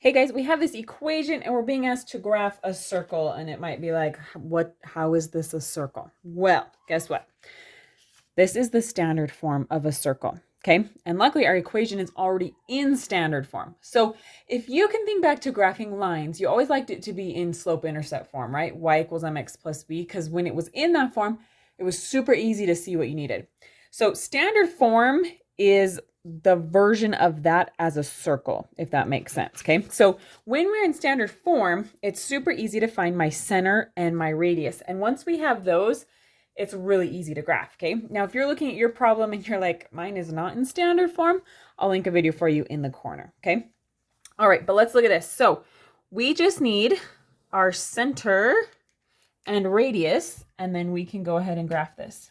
Hey guys, we have this equation and we're being asked to graph a circle, and it might be like, how is this a circle? Well, guess what? This is the standard form of a circle, okay? And luckily our equation is already in standard form. So if you can think back to graphing lines, you always liked it to be in slope-intercept form, right? Y equals mx plus b, because when it was in that form, it was super easy to see what you needed. So standard form is the version of that as a circle, if that makes sense, okay? So when we're in standard form, it's super easy to find my center and my radius. And once we have those, it's really easy to graph, okay? Now, if you're looking at your problem and you're like, mine is not in standard form, I'll link a video for you in the corner, okay? All right, but let's look at this. So we just need our center and radius, and then we can go ahead and graph this.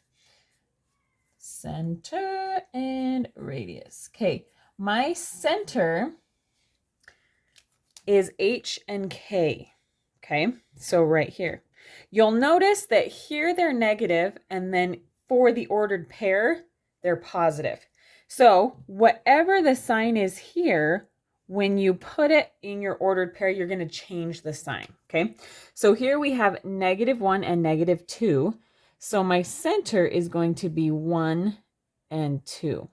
Center and radius. Okay, my center is H and K. Okay, so right here. You'll notice that here they're negative, and then for the ordered pair, they're positive. So whatever the sign is here, when you put it in your ordered pair, you're going to change the sign. Okay, so here we have -1 and -2. So my center is going to be 1 and 2.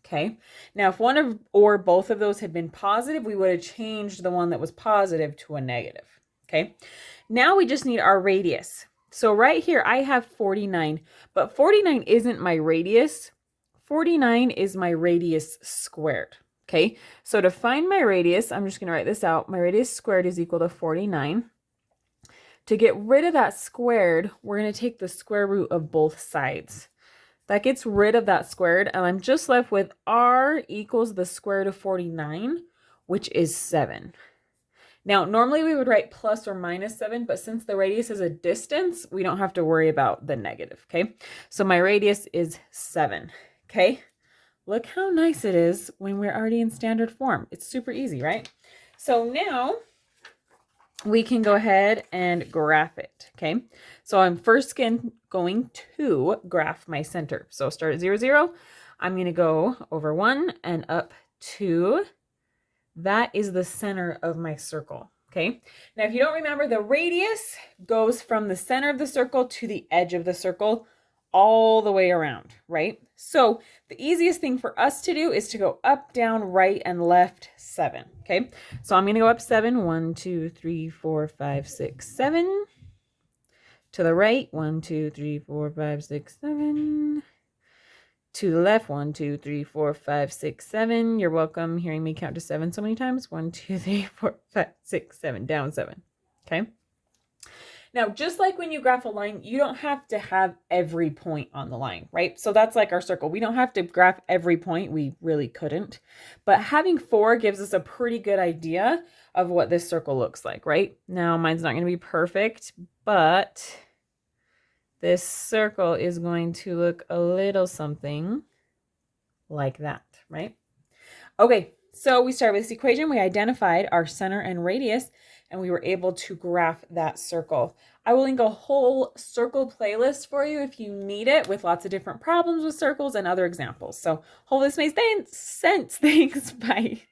Okay. Now, if one of or both of those had been positive, we would have changed the one that was positive to a negative. Okay. Now we just need our radius. So right here, I have 49, but 49 isn't my radius. 49 is my radius squared. Okay. So to find my radius, I'm just going to write this out. My radius squared is equal to 49. To get rid of that squared, we're going to take the square root of both sides. That gets rid of that squared, and I'm just left with r equals the square root of 49, which is 7. Now, normally we would write plus or minus 7, but since the radius is a distance, we don't have to worry about the negative, okay? So my radius is 7, okay? Look how nice it is when we're already in standard form. It's super easy, right? So now we can go ahead and graph it, okay? So I'm first going to graph my center. So start at 0, 0. I'm going to go over 1 and up 2. That is the center of my circle, okay? Now, if you don't remember, the radius goes from the center of the circle to the edge of the circle all the way around, right? So the easiest thing for us to do is to go up, down, right, and left 7, okay? So I'm going to go up 7, 1, 2, 3, 4, 5, 6, 7. To the right, 1, 2, 3, 4, 5, 6, 7. To the left, 1, 2, 3, 4, 5, 6, 7. You're welcome hearing me count to 7 so many times. 1, 2, 3, 4, 5, 6, 7, down 7, okay? Now, just like when you graph a line, you don't have to have every point on the line, right? So that's like our circle. We don't have to graph every point. We really couldn't. But having 4 gives us a pretty good idea of what this circle looks like, right? Now, mine's not going to be perfect, but this circle is going to look a little something like that, right? Okay, so we started with this equation. We identified our center and radius, and we were able to graph that circle. I will link a whole circle playlist for you if you need it, with lots of different problems with circles and other examples. So hopefully this makes sense. Thanks. Bye.